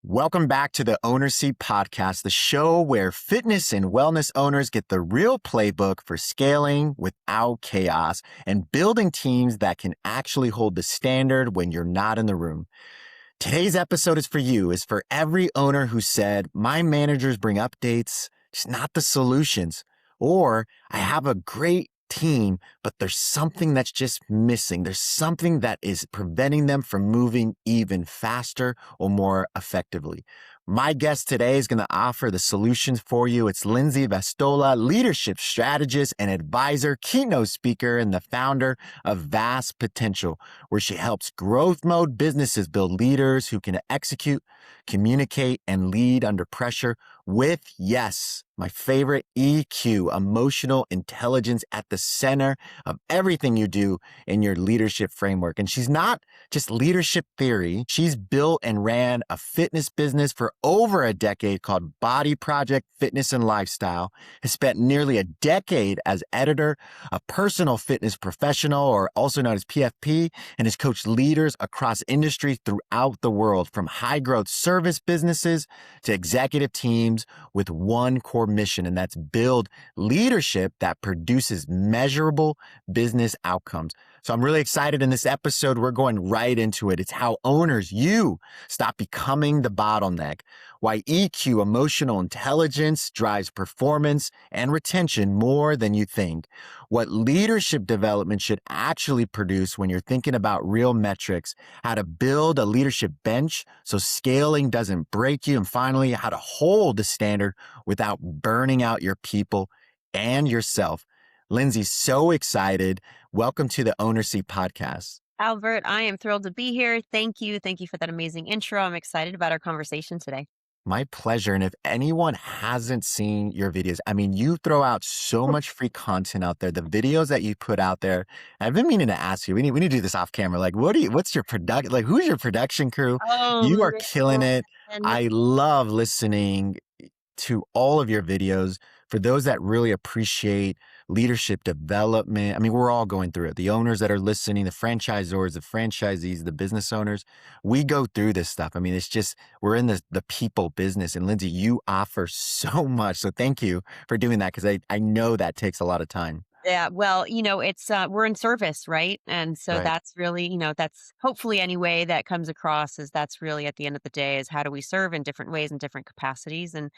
Welcome back to the Owner Seat Podcast, the show where fitness and wellness owners get the real playbook for scaling without chaos and building teams that can actually hold the standard when you're not in the room. Today's episode is for you, is for every owner who said, my managers bring updates, just not the solutions. Or I have a great team, but there's something that's just missing. There's something that is preventing them from moving even faster or more effectively. My guest today is going to offer the solutions for you. It's Lindsay Vastola, leadership strategist and advisor, keynote speaker, and the founder of VastPotential, where she helps growth mode businesses build leaders who can execute, communicate, and lead under pressure with, yes, my favorite, EQ, emotional intelligence at the center of everything you do in your leadership framework. And she's not just leadership theory. She's built and ran a fitness business for over a decade called Body Project Fitness and Lifestyle, has spent nearly a decade as editor, a personal fitness professional, or also known as PFP, and has coached leaders across industries throughout the world, from high growth service businesses to executive teams with one core mission, and that's build leadership that produces measurable business outcomes. So I'm really excited. In this episode, we're going right into it. It's how owners, you, stop becoming the bottleneck, why EQ, emotional intelligence, drives performance and retention more than you think, what leadership development should actually produce when you're thinking about real metrics, how to build a leadership bench so scaling doesn't break you, and finally, how to hold the standard without burning out your people and yourself. Lindsay, so excited. Welcome to the Owner Seat Podcast. Albert, I am thrilled to be here. Thank you. Thank you for that amazing intro. I'm excited about our conversation today. My pleasure. And if anyone hasn't seen your videos, I mean, you throw out so much free content out there. The videos that you put out there, I've been meaning to ask you, we need to do this off camera. Like, what's your production? Like, who's your production crew? You are killing it. I love listening to all of your videos. For those that really appreciate leadership development, I mean, we're all going through it. The owners that are listening, the franchisors, the franchisees, the business owners, we go through this stuff. I mean, it's just, we're in the people business. And Lindsay, you offer so much. So thank you for doing that, because I know that takes a lot of time. Yeah, well, it's we're in service, right? And so Right. that's really, that's hopefully any way that comes across is that's really at the end of the day is how do we serve in different ways and different capacities, and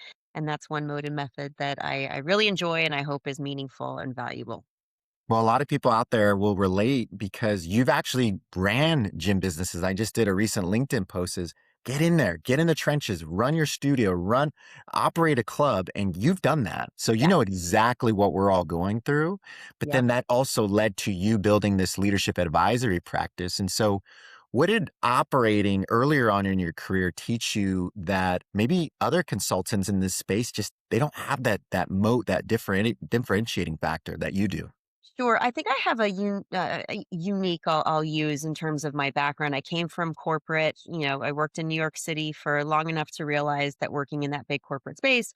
that's one mode and method that I really enjoy and I hope is meaningful and valuable. Well, a lot of people out there will relate because you've actually ran gym businesses. I just did a recent LinkedIn post is get in there, get in the trenches, run your studio, operate a club, and you've done that. So you know exactly what we're all going through. But then that also led to you building this leadership advisory practice. And so what did operating earlier on in your career teach you that maybe other consultants in this space just, they don't have that moat, that differentiating factor that you do? Sure. I think I have a unique I'll use in terms of my background. I came from corporate. I worked in New York City for long enough to realize that working in that big corporate space,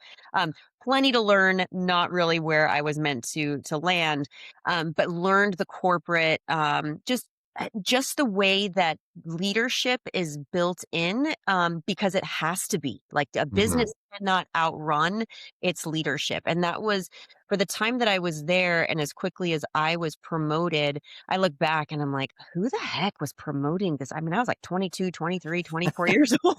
plenty to learn, not really where I was meant to land, but learned the corporate, just the way that leadership is built in, because it has to be. Like a business cannot outrun its leadership. And that was for the time that I was there, and as quickly as I was promoted, I look back and I'm like, who the heck was promoting this? I mean, I was like 22, 23, 24 years old,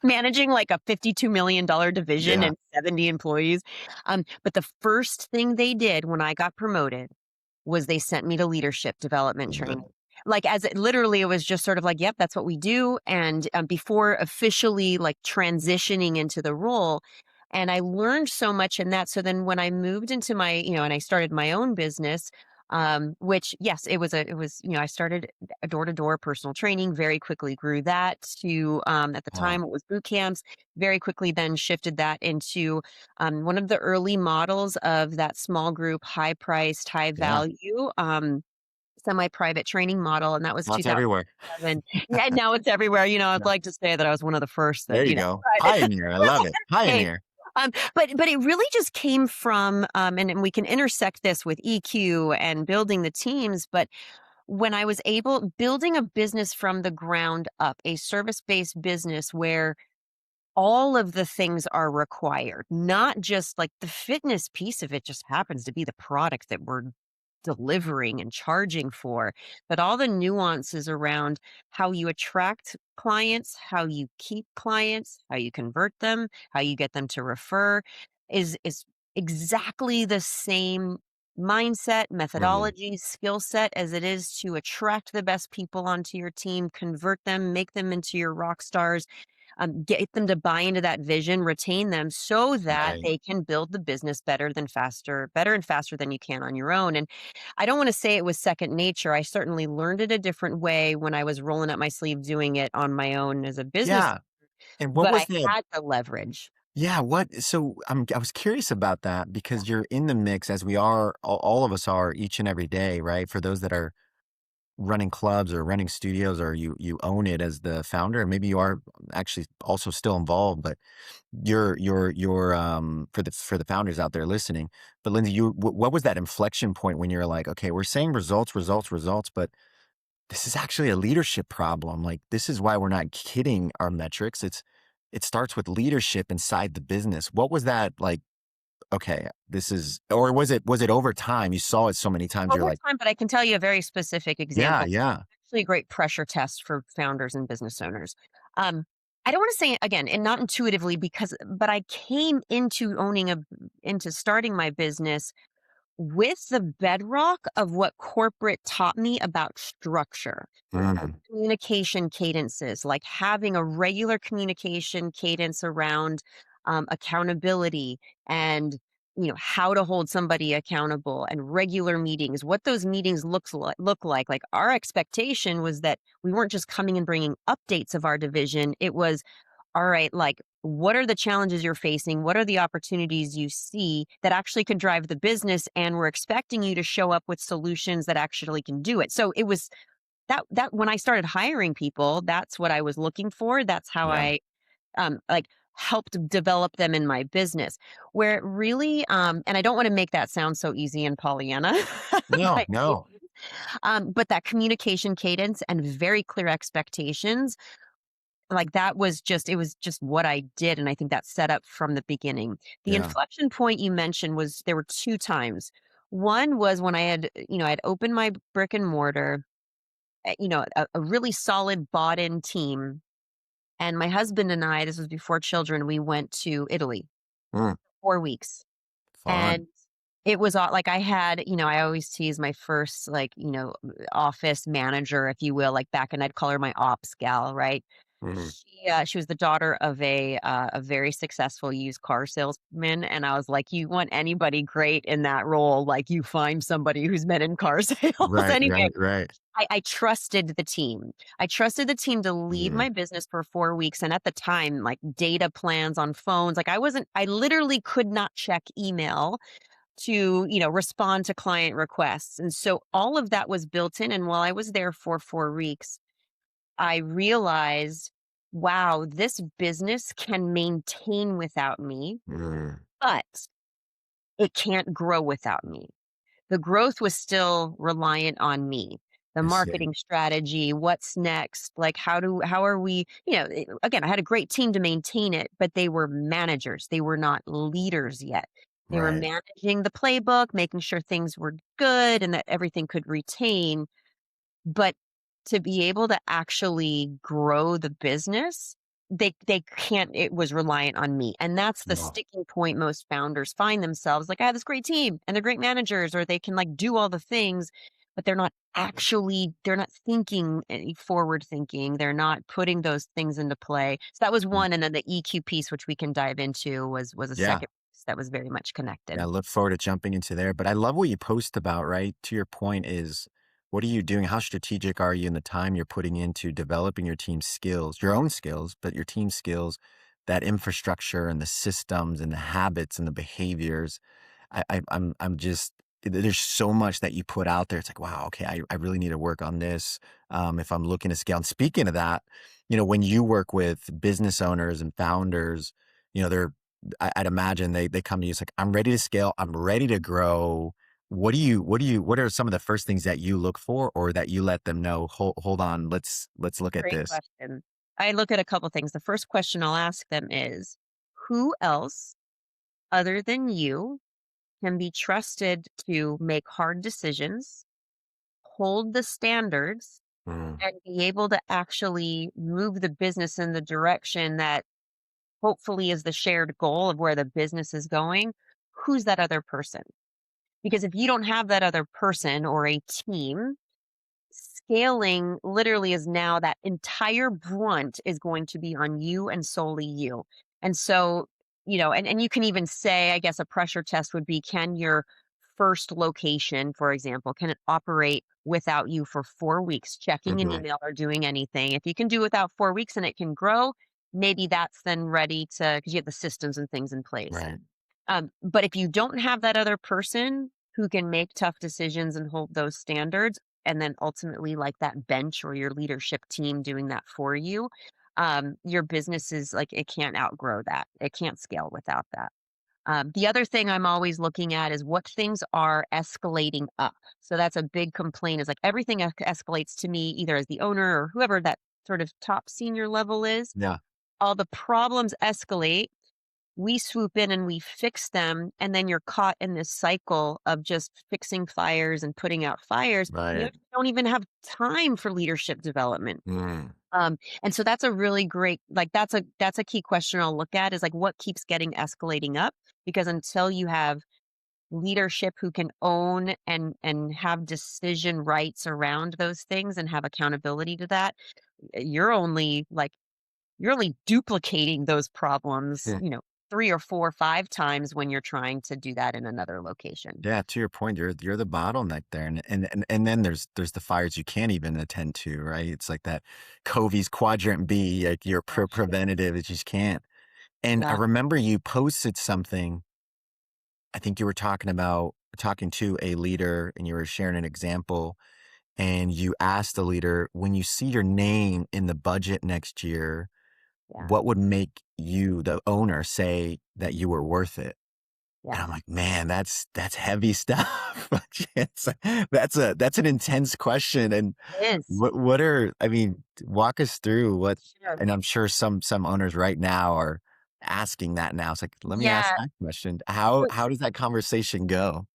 managing like a $52 million division and 70 employees. But the first thing they did when I got promoted was they sent me to leadership development training. Like literally, it was just sort of like, yep, that's what we do. And before officially like transitioning into the role, and I learned so much in that. So then when I moved into my, and I started my own business, which yes, I started a door-to-door personal training, very quickly grew that to, at the time it was boot camps, very quickly then shifted that into one of the early models of that small group, high priced, high value, semi-private training model. And that was It's everywhere. 2007. Yeah, now it's everywhere. I'd like to say that I was one of the first that, There you go. Pioneer. I love it. Pioneer. But it really just came from, and we can intersect this with EQ and building the teams. But when I was building a business from the ground up, a service-based business where all of the things are required, not just like the fitness piece of it just happens to be the product that we're delivering and charging for, but all the nuances around how you attract clients, how you keep clients, how you convert them, how you get them to refer is exactly the same mindset, Mhm. methodology, skill set as it is to attract the best people onto your team, convert them, make them into your rock stars, get them to buy into that vision, retain them so that Right. they can build the business better and faster than you can on your own. And I don't want to say it was second nature. I certainly learned it a different way when I was rolling up my sleeve doing it on my own as a business, Yeah. And what but was I that? had the leverage. Yeah, I was curious about that because you're in the mix as we are, all of us are each and every day, right? For those that are running clubs or running studios or you own it as the founder, and maybe you are actually also still involved, but you're for the founders out there listening. But Lindsay, what was that inflection point when you're like, okay, we're saying results, results, results, but this is actually a leadership problem. Like, this is why we're not hitting our metrics. It starts with leadership inside the business. What was that like? Okay, this is, or was it over time? You saw it so many times. You're Over like, time, but I can tell you a very specific yeah, example. yeah. Actually, a great pressure test for founders and business owners. Um, I don't want to say again, and not intuitively, but I came into starting my business with the bedrock of what corporate taught me about structure, Mm, communication cadences, like having a regular communication cadence around accountability and how to hold somebody accountable and regular meetings, what those meetings look like. Like our expectation was that we weren't just coming and bringing updates of our division. It was all right, like, what are the challenges you're facing? What are the opportunities you see that actually could drive the business? And we're expecting you to show up with solutions that actually can do it. So it was that when I started hiring people, that's what I was looking for. That's how yeah. I like helped develop them in my business. Where it really, and I don't want to make that sound so easy and Pollyanna, No, by any no. means, but that communication cadence and very clear expectations like, that was just it was just what I did, and I think that set up from the beginning. The Yeah. inflection point you mentioned was there were 2 times. One was when I had, I'd opened my brick and mortar, a really solid bought-in team, and my husband and I, this was before children, we went to Italy, Mm, 4 weeks, fun. and it was all like, I had I always tease my first, like, office manager, if you will, like, back and I'd call her my ops gal, right? Mm, She was the daughter of a very successful used car salesman, and I was like, "You want anybody great in that role, like, you find somebody who's been in car sales." right, Anyway, right, right. I trusted the team. I trusted the team to lead Mm, my business for 4 weeks, and at the time, like, data plans on phones, like, I literally could not check email to, respond to client requests, and so all of that was built in, and while I was there for 4 weeks, I realized, wow, this business can maintain without me, mm, but it can't grow without me. The growth was still reliant on me. The I see. marketing strategy, what's next? Like how are we, again, I had a great team to maintain it, but they were managers. They were not leaders yet. They were Right. managing the playbook, making sure things were good and that everything could retain. But to be able to actually grow the business, they can't it was reliant on me, and that's the No. sticking point most founders find themselves, like, "I have this great team, and they're great managers," or they can, like, do all the things, but they're not thinking forward thinking, they're not putting those things into play. So that was Mm, one, and then the EQ piece, which we can dive into, was a yeah. second piece that was very much Yeah, I connected. look forward to jumping into there. But I love what you post about, right? To your point is, what are you doing? How strategic are you in the time you're putting into developing your team's skills, your own skills, but your team's skills, that infrastructure and the systems and the habits and the behaviors. I'm just, there's so much that you put out there. It's like, wow, okay, I really need to work on this. If I'm looking to scale. And speaking of that, when you work with business owners and founders, they're I'd imagine they come to you, it's like, "I'm ready to scale, I'm ready to grow." What are some of the first things that you look for or that you let them know, "Hold on, let's look at Great this." question. I look at a couple things. The first question I'll ask them is, who else other than you can be trusted to make hard decisions, hold the standards, Mm, and be able to actually move the business in the direction that hopefully is the shared goal of where the business is going? Who's that other person? Because if you don't have that other person or a team, scaling literally is now that entire brunt is going to be on you and solely you. And so, and you can even say, I guess a pressure test would be, can your first location, for example, can it operate without you for 4 weeks, checking an mhm, email or doing anything? If you can do without 4 weeks and it can grow, maybe that's then ready to, because you have the systems and things in place. right. But if you don't have that other person who can make tough decisions and hold those standards, and then ultimately like that bench or your leadership team doing that for you, your business is like, it can't outgrow that. It can't scale without that. The other thing I'm always looking at is what things are escalating up. So that's a big complaint is like everything escalates to me, either as the owner or whoever that sort of top senior level is. Yeah, All the problems escalate, we swoop in and we fix them, and then you're caught in this cycle of just fixing fires and putting out fires. You right. don't even have time for leadership development. Mm, And so that's a really great, like that's a key question I'll look at is like what keeps getting escalating up, because until you have leadership who can own and have decision rights around those things and have accountability to that, you're only duplicating those problems, hmm. 3 or 4 or 5 times when you're trying to do that in another location. Yeah, to your point, you're the bottleneck there, and then there's the fires you can't even attend to, right? It's like that Covey's quadrant B, like your Oh, sure. preventative, it just can't. And I Yeah, remember you posted something. I think you were talking to a leader, and you were sharing an example, and you asked the leader, when you see your name in the budget next year, yeah, what would make you, the owner, say that you were worth it? And yeah. I'm like, "Man, that's heavy stuff." Like, that's an intense question, and It is. what are I mean, walk us through what Sure. and I'm sure some owners right now are asking that now. It's like, "Let me ask Yeah. that question." How does that conversation go?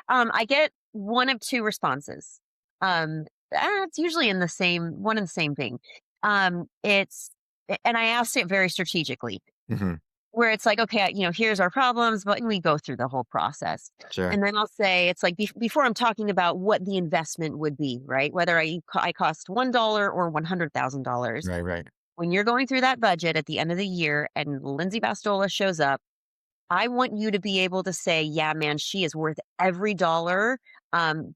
I get one of 2 responses. It's usually in the same one and the same thing. It's and I asked it very strategically, Mhm. where it's like, "Okay, here's our problems," but we go through the whole process. Sure. And then I'll say it's like before I'm talking about what the investment would be, right? Whether I cost $1 or $100,000. Right, right. When you're going through that budget at the end of the year and Lindsay Vastola shows up, I want you to be able to say, "Yeah, man, she is worth every dollar,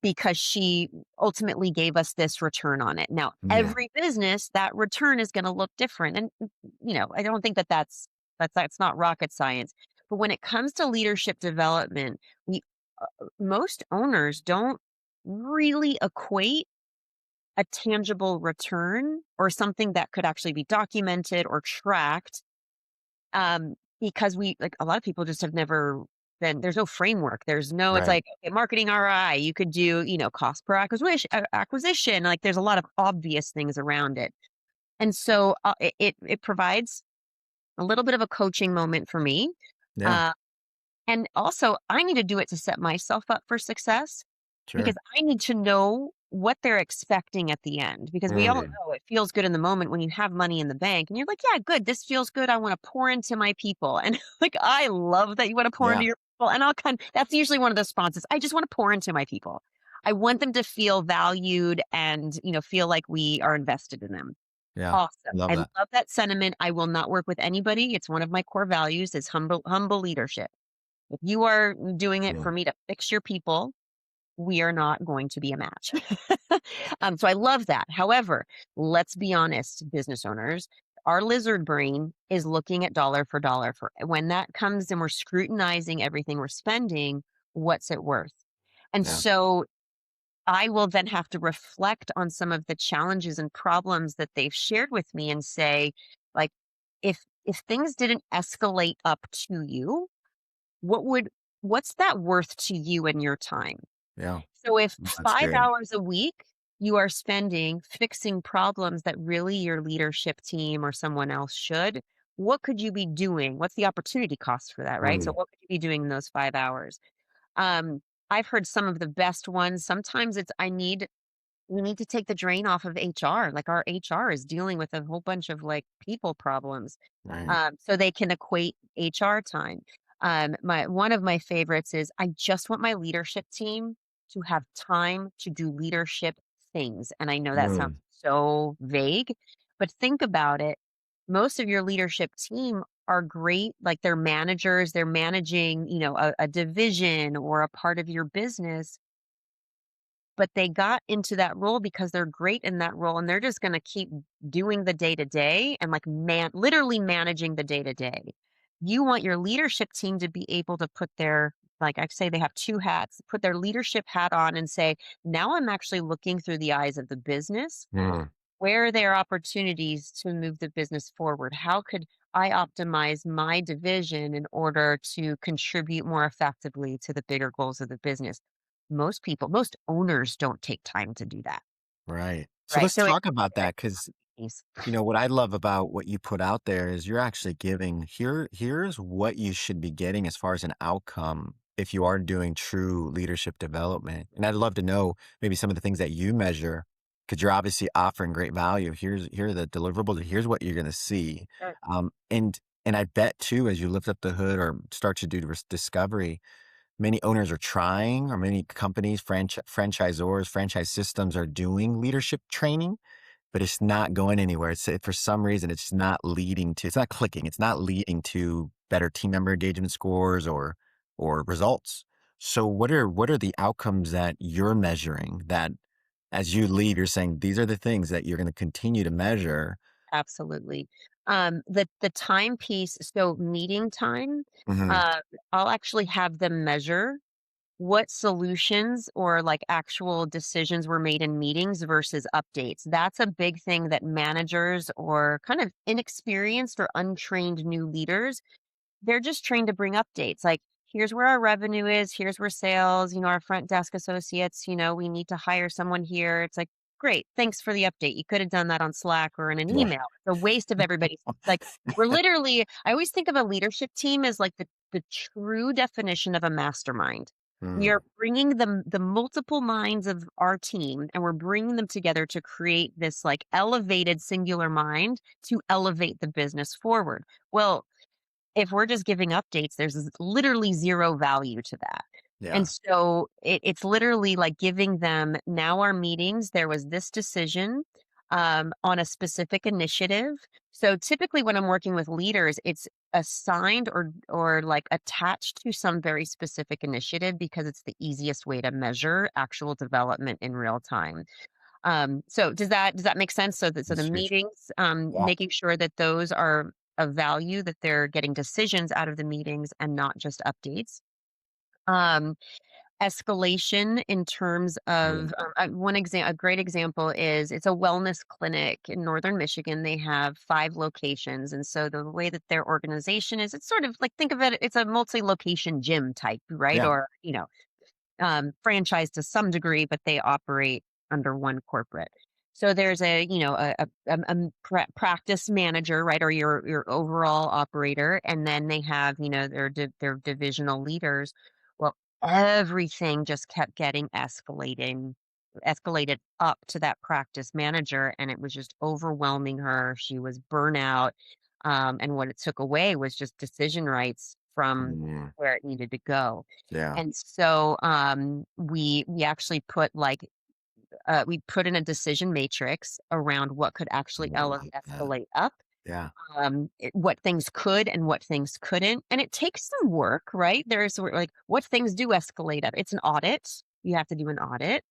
because she ultimately gave us this return on it." Now, Yeah, every business, that return is gonna look different, and, I don't think that that's not rocket science. But when it comes to leadership development, most owners don't really equate a tangible return or something that could actually be documented or tracked, because we like, a lot of people just have never been there's no framework. There's no it's right. like, okay, marketing ROI, you could do, cost per acquisition, like, there's a lot of obvious things around it. And so, it provides a little bit of a coaching moment for me, Yeah, uh, and also, I need to do it to set myself up for success because sure. I need to know what they're expecting at the end. Because we all Mm, know it feels good in the moment when you have money in the bank and you're like, yeah, good. This feels good. I want to pour into my people. And like, I love that you want to pour yeah, into your people. And that's usually one of the responses. I just want to pour into my people. I want them to feel valued and, feel like we are invested in them. yeah. Awesome. Love I that. love that sentiment. I will not work with anybody. It's one of my core values is humble leadership. If you are doing it Yeah, for me to fix your people, we are not going to be a match. So I love that. However, let's be honest, business owners, our lizard brain is looking at dollar for dollar for when that comes and we're scrutinizing everything we're spending, what's it worth? And yeah, so I will then have to reflect on some of the challenges and problems that they've shared with me and say, like, if things didn't escalate up to you, what would what's that worth to you and your time? yeah. So if That's 5 good. hours a week you are spending fixing problems that really your leadership team or someone else should, what could you be doing? What's the opportunity cost for that, right? So Mm, what could you be doing in those 5 hours? Um, I've heard some of the best ones. Sometimes it's we need to take the drain off of HR. Like our HR is dealing with a whole bunch of like people problems. right. So they can equate HR time. My one of my favorites is I just want my leadership team to have time to do leadership things. And I know that sounds Mm, so vague, but think about it. Most of your leadership team are great, like they're managers, they're managing, a division or a part of your business, but they got into that role because they're great in that role and they're just going to keep doing the day to day and like literally managing the day to day. You want your leadership team to be able to put their, like I say, they have two hats, put their leadership hat on and say, now I'm actually looking through the eyes of the business. mm, Where are there opportunities to move the business forward? How could I optimize my division in order to contribute more effectively to the bigger goals of the business? Most owners don't take time to do that, right. So right? let's So it talk about that because is what I love about what you put out there is you're actually giving here's what you should be getting as far as an outcome if you are doing true leadership development. And I'd love to know maybe some of the things that you measure because you're obviously offering great value. Here are the deliverables. Here's what you're going to see. sure. And I bet too, as you lift up the hood or start to do discovery, many owners are trying, or many companies, franchisors, franchise systems are doing leadership training, but it's not going anywhere. For some reason, it's not leading to, it's not clicking. It's not leading to better team member engagement scores or results. So what are the outcomes that you're measuring that as you leave, you're saying these are the things that you're going to continue to measure? Absolutely. The time piece, so meeting time, Hmm. uh, I'll actually have them measure what solutions or like actual decisions were made in meetings versus updates. That's a big thing that managers or kind of inexperienced or untrained new leaders, they're just trained to bring updates. Like, here's where our revenue is, here's where sales, our front desk associates, we need to hire someone here. It's like, great, thanks for the update. You could have done that on Slack or in an Yeah. email. It's a waste of everybody's like we're literally I always think of a leadership team as like the true definition of a mastermind. We Mm, are bringing the multiple minds of our team and we're bringing them together to create this like elevated singular mind to elevate the business forward. Well, if we're just giving updates, there's literally zero value to that. And yeah. so it's literally like giving them now our meetings. There was this decision on a specific initiative. So typically, when I'm working with leaders, it's assigned or like attached to some very specific initiative because it's the easiest way to measure actual development in real time. So does that make sense? So the That's huge. meetings, Yeah. making sure that those are of value, that they're getting decisions out of the meetings and not just updates. Um, Escalation in terms Mm, of a great example is it's a wellness clinic in northern Michigan. They have 5 locations, and so the way that their organization is, it's sort of like think of it, it's a multi-location gym type, right? yeah. Or franchise to some degree, but they operate under one corporate. So there's a practice manager, right, or your overall operator, and then they have their divisional leaders. Well, everything just kept getting escalated up to that practice manager, and it was just overwhelming her. She was burnout, and what it took away was just decision rights from Mm, where it needed to go. yeah. And so, we actually we put in a decision matrix around what could actually Love that. escalate up, Yeah. what things could and what things couldn't, and it takes some work, right? Like, what things do escalate up? It's an audit. You have to do an audit,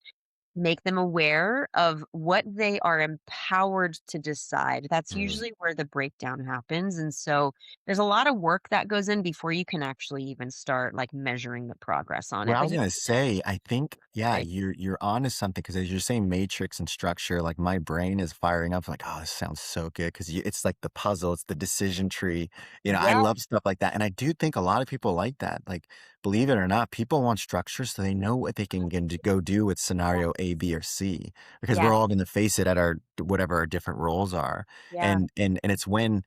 make them aware of what they are empowered to decide. That's Mm. usually where the breakdown happens, and so there's a lot of work that goes in before you can actually even start, like, measuring the progress on Well, it, I but was you gonna say, I think, yeah, right. you're onto something because as you're saying matrix and structure, like my brain is firing up like, oh, this sounds so good because it's like the puzzle, it's the decision tree. I Yeah, love stuff like that, and I do think a lot of people like that. Like, believe it or not, people want structure so they know what they can go do with scenario A, B, or C because we're Yes. all going to face it at our whatever our different roles are. Yeah. And it's when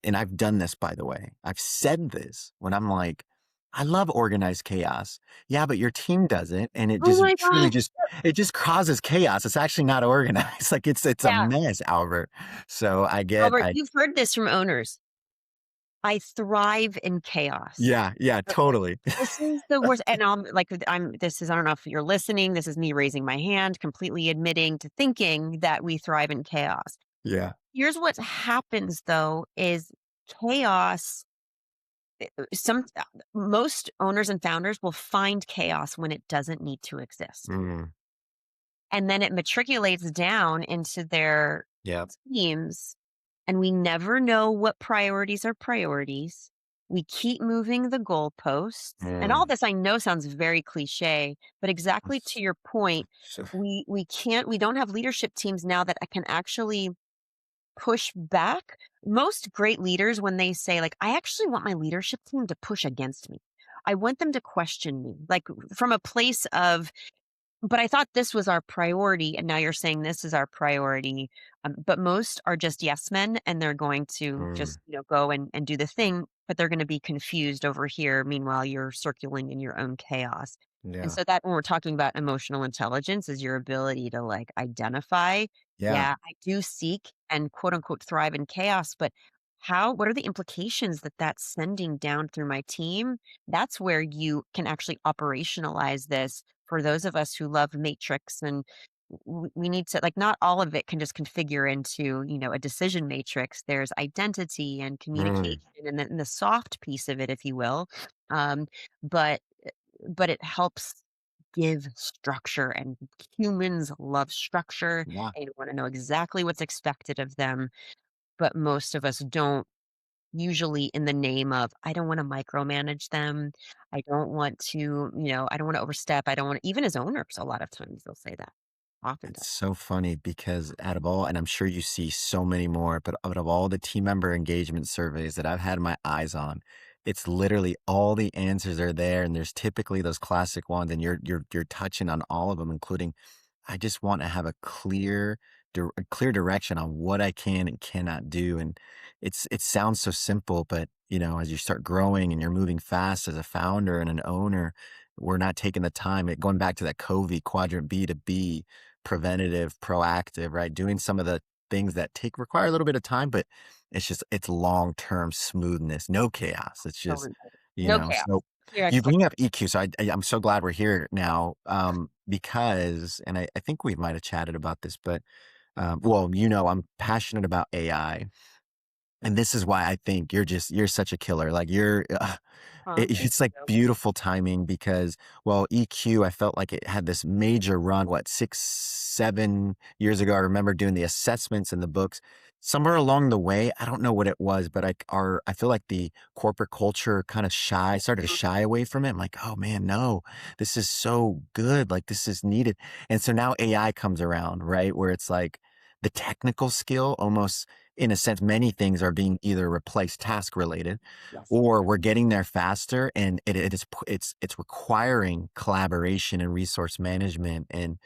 and I've done this by the way. I've said this when I'm like, I love organized chaos. Yeah, but your team doesn't, and it Oh just my truly gosh. just it just causes chaos. It's actually not organized. Like it's a Yeah. mess, Albert. So Albert, I you've heard this from owners. I thrive in chaos. yeah, yeah, Uh, totally. This is the worst, and this is I don't know if you're listening, this is me raising my hand, completely admitting to thinking that we thrive in chaos. Yeah. Here's what happens though is chaos, some most owners and founders will find chaos when it doesn't need to exist. Mm, And then it matriculates down into their yeah. teams, and we never know what priorities are priorities. We keep moving the goalposts. And all Mm. this I know sounds very cliche, but exactly to your point, So we don't have leadership teams now that I can actually push back. Most great leaders, when they say, like, I actually want my leadership team to push against me. I want them to question me, like from a place of, but I thought this was our priority, and now you're saying this is our priority. But most are just yes men, and they're going to mm, just go and do the thing, but they're going to be confused over here. Meanwhile, you're circling in your own chaos. And yeah. so that when we're talking about emotional intelligence is your ability to like identify, Yeah. yeah, I do seek and quote unquote thrive in chaos, but what are the implications that that's sending down through my team? That's where you can actually operationalize this for those of us who love matrix, and we need to, like, not all of it can just configure into a decision matrix. There's identity and communication Mm, and the soft piece of it, if you will. um, but but it helps give structure, and humans love structure. yeah. They want to know exactly what's expected of them, but most of us don't, usually in the name of, I don't want to micromanage them. I don't want to, I don't want to overstep. I don't want to, even as owners, a lot of times they'll say that. It's Oftentimes. so funny because out of all, and I'm sure you see so many more, but out of all the team member engagement surveys that I've had my eyes on, it's literally all the answers are there, and there's typically those classic ones, and you're touching on all of them, including I just want to have a clear direction on what I can and cannot do, and it sounds so simple, but as you start growing and you're moving fast as a founder and an owner, we're not taking the time. Going back to that Covey quadrant B to B, preventative, proactive, right? Doing some of the things that require a little bit of time, but it's long-term smoothness, no chaos. It's So just, important. No chaos. so Clear you bring up expectations. EQ. So I'm so glad we're here now, because, and I think we might've chatted about this, but, well, I'm passionate about AI, and this is why I think you're such a killer. Like Thank it's like you. beautiful timing because, well, EQ, I felt like it had this major run, what, 6, 7 years ago. I remember doing the assessments and the books. Somewhere along the way, I don't know what it was, but I feel like the corporate culture kind of started to Mhm. shy away from it. I'm like, oh man, no, this is so good. Like this is needed. And so now AI comes around, right? Where it's like the technical skill almost, in a sense, many things are being either replaced task related, Yes. or we're getting there faster, and it's requiring collaboration and resource management and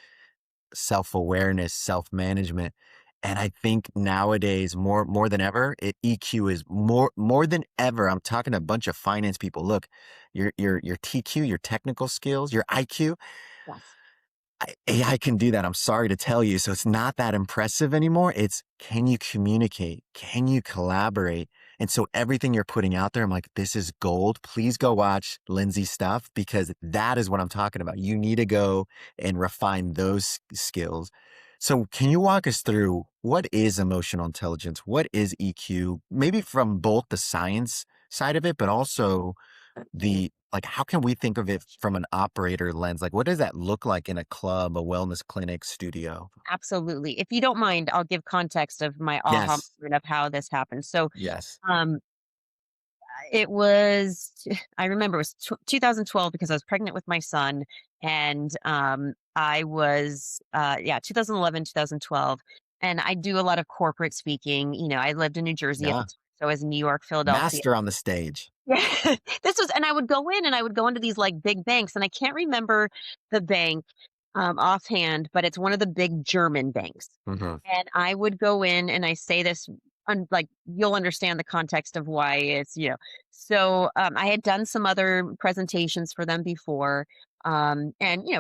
self-awareness, self-management. And I think nowadays more than ever, EQ is more than ever. I'm talking to a bunch of finance people. Look, your TQ, your technical skills, your IQ, Yes. AI can do that. I'm sorry to tell you. So it's not that impressive anymore. It's, can you communicate? Can you collaborate? And so everything you're putting out there, I'm like, this is gold. Please go watch Lindsay's stuff because that is what I'm talking about. You need to go and refine those skills. So can you walk us through what is emotional intelligence? What is EQ? Maybe from both the science side of it, but also like, how can we think of it from an operator lens? Like, what does that look like in a club, a wellness clinic, studio? Absolutely. If you don't mind, I'll give context of my aha Yes. moment of how this happened. So, Yes. um, it was, I remember it was 2012 because I was pregnant with my son. And I was, yeah, 2011, 2012. And I do a lot of corporate speaking. I lived in New Jersey at the Yeah. time. So I was in New York, Philadelphia. Master on the stage. Yeah. And I would go in and I would go into these like big banks, and I can't remember the bank. offhand, but it's one of the big German banks. Hmm. And I would go in and I say this like you'll understand the context of why it's, So I had done some other presentations for them before. And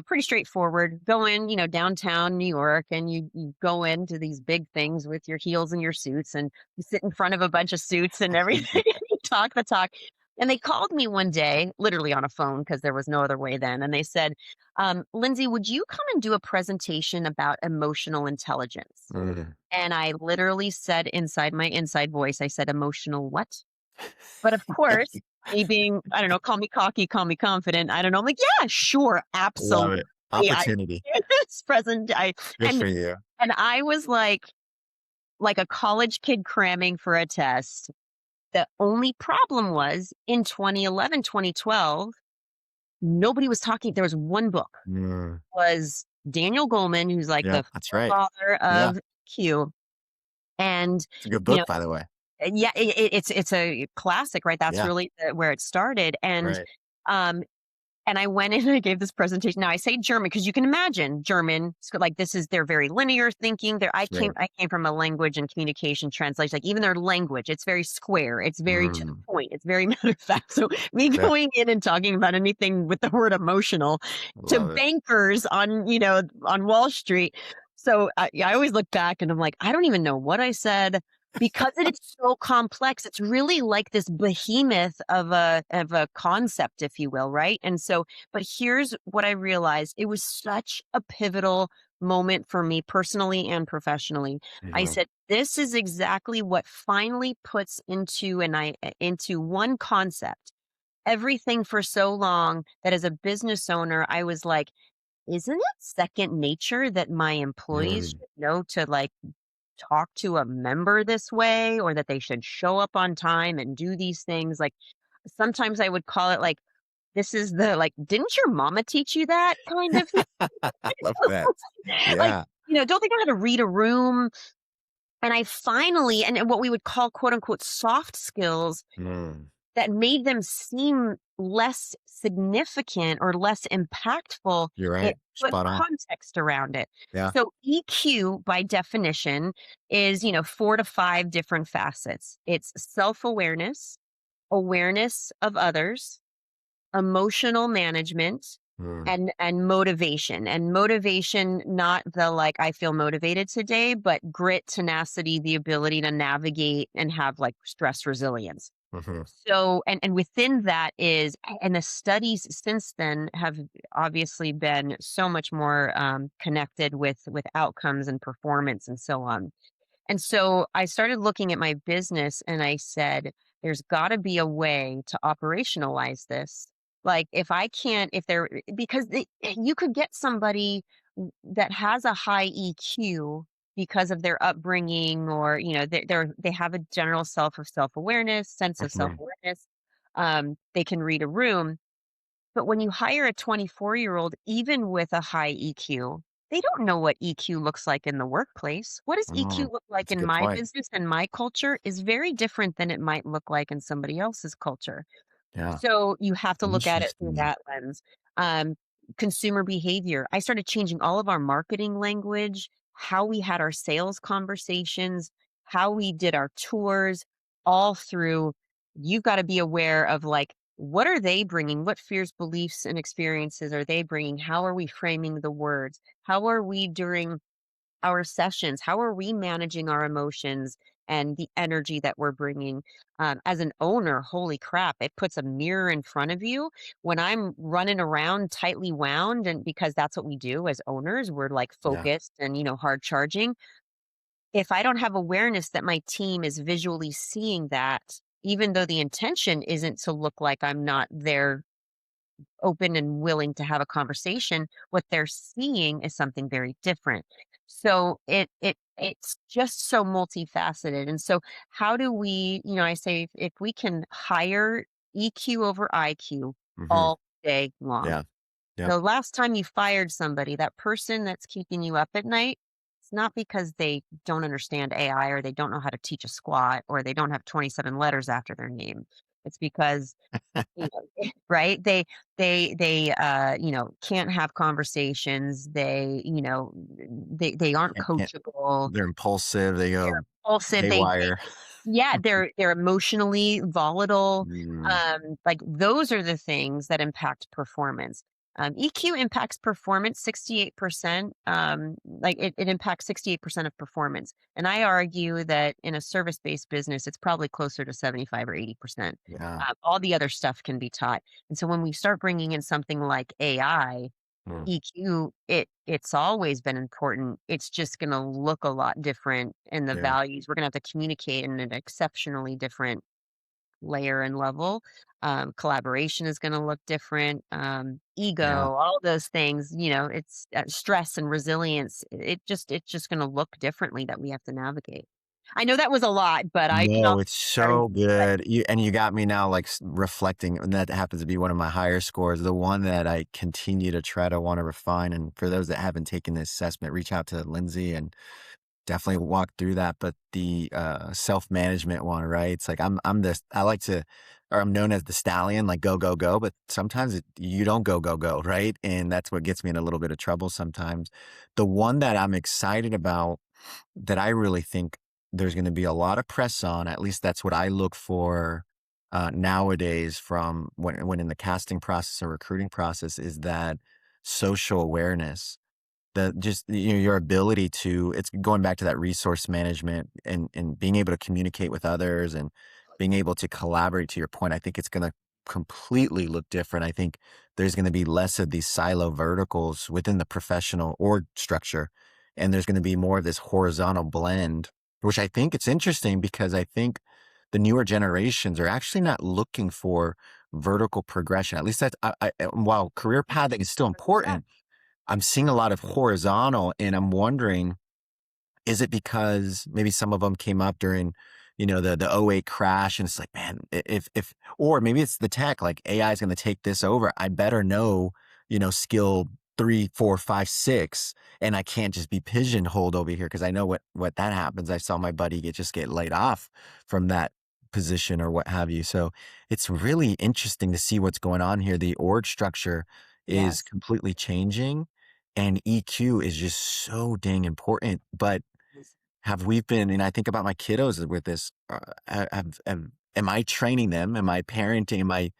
pretty straightforward. Go in, downtown New York, and you go into these big things with your heels and your suits, and you sit in front of a bunch of suits and everything. You talk the talk. And they called me one day, literally on a phone, because there was no other way then. And they said, Lindsay, would you come and do a presentation about emotional intelligence? Mm. And I literally said inside my inside voice, I said, emotional what? But of course, me being, I don't know, call me cocky, call me confident. I don't know. I'm like, yeah, sure, Love absolutely. it. I Opportunity. this present I Good and for you. and I was like a college kid cramming for a test. The only problem was in 2011, 2012, nobody was talking. There was one book, Mm. was Daniel Goleman, who's like Yeah, the that's right. father Yeah, of Q. And, it's a good you book, know, by the way. yeah, it's a classic, right? That's Yeah, really where it started. right. Um, and I went in and I gave this presentation. Now I say German because you can imagine German, like this is they're very linear thinking. There, Right. I came from a language and communication translation. Like even their language, it's very square. It's very to Mm. the point. It's very matter of fact. So me Yeah, going in and talking about anything with the word emotional to love it. bankers on on Wall Street. So yeah, I always look back and I'm like, I don't even know what I said because it is so complex. It's really like this behemoth of a concept, if you will, right? And so, but here's what I realized: it was such a pivotal moment for me personally and professionally. I Mhm. said, "This is exactly what finally puts into one concept everything for so long that as a business owner, I was like." Isn't it second nature that my employees Mm. should know to talk to a member this way or that they should show up on time and do these things. Like sometimes I would call it like, this is the like, didn't your mama teach you that kind of thing? I love that. Like, Yeah. don't they know how to read a room? And I finally, and what we would call quote unquote soft skills Mm. that made them seem less significant or less impactful, You're right. it put Spot on. context around it. Yeah. So EQ by definition is, 4 to 5 different facets. It's self-awareness, awareness of others, emotional management, Mm. and motivation. And motivation, not the like I feel motivated today, but grit, tenacity, the ability to navigate and have like stress resilience. Mhm. So, and within that is, and the studies since then have obviously been so much more connected with outcomes and performance and so on. And so I started looking at my business and I said, there's got to be a way to operationalize this. Like if I can't, if there, because you could get somebody that has a high EQ because of their upbringing or, they have a general self-awareness, sense of Mhm. self-awareness. They can read a room, but when you hire a 24-year-old, even with a high EQ, they don't know what EQ looks like in the workplace. What does EQ Mm. look like That's a in good my point. business and my culture is very different than it might look like in somebody else's culture. Yeah. So you have to look at it through Interesting. that lens. Um, Consumer behavior. I started changing all of our marketing language, how we had our sales conversations, how we did our tours, all through you've got to be aware of like, what are they bringing? What fears, beliefs, and experiences are they bringing? How are we framing the words? How are we during our sessions? How are we managing our emotions and the energy that we're bringing? As an owner, holy crap, it puts a mirror in front of you when I'm running around tightly wound. And because that's what we do as owners, we're like Yeah. focused and, hard charging. If I don't have awareness that my team is visually seeing that, even though the intention isn't to look like I'm not there open and willing to have a conversation, what they're seeing is something very different. So it's just so multifaceted. And so how do we, I say if we can hire EQ over IQ Mhm. all day long. Yeah. Yep. The last time you fired somebody, that person that's keeping you up at night, it's not because they don't understand AI or they don't know how to teach a squat or they don't have 27 letters after their name. It's because you know, right? They can't have conversations. They aren't Can't coachable. they're impulsive, they They're go impulsive. haywire. Yeah, they're emotionally volatile. Mm, Like those are the things that impact performance. EQ impacts performance 68%. Like it impacts 68% of performance. And I argue that in a service-based business, it's probably closer to 75 or 80%. yeah, All the other stuff can be taught. And so when we start bringing in something like AI, mm, EQ, it's always been important. It's just gonna look a lot different in the yeah, values. We're gonna have to communicate in an exceptionally different layer and level. Collaboration is gonna look different. yeah. Ego, all those things, it's stress and resilience. It's just gonna look differently that we have to navigate. I know that was a lot, but I can No, also it's be very so good. You got me now, like, reflecting, and that happens to be one of my higher scores, the one that I continue to try to wanna refine, and for those that haven't taken this assessment, reach out to Lindsay and definitely walk through that, but the, self-management one, right? It's like I'm this I like to or I'm known as the stallion, like, go, go, go, but sometimes you don't go, go, go, right? And that's what gets me in a little bit of trouble sometimes. The one that I'm excited about that I really think there's gonna be a lot of press on, at least that's what I look for, nowadays from when in the casting process or recruiting process, is that social awareness. Your ability to it's going back to that resource management and being able to communicate with others and being able to collaborate, to your point. I think it's gonna completely look different. I think there's gonna be less of these silo verticals within the professional org structure, and there's gonna be more of this horizontal blend, which I think it's interesting because I think the newer generations are actually not looking for vertical progression. At least that's while career pathing is still yeah, important, I'm seeing a lot of horizontal, and I'm wondering, is it because maybe some of them came up during, the '08 crash, and it's like, man, if or maybe it's the tech, like AI is going to take this over. I better know, skill 3, 4, 5, 6, and I can't just be pigeonholed over here because I know what that happens. I saw my buddy get laid off from that position or what have you. So it's really interesting to see what's going on here. The org structure is yes. completely changing, and EQ is just so dang important. But have we been, and I think about my kiddos with this, am I training them? Am I parenting? Am I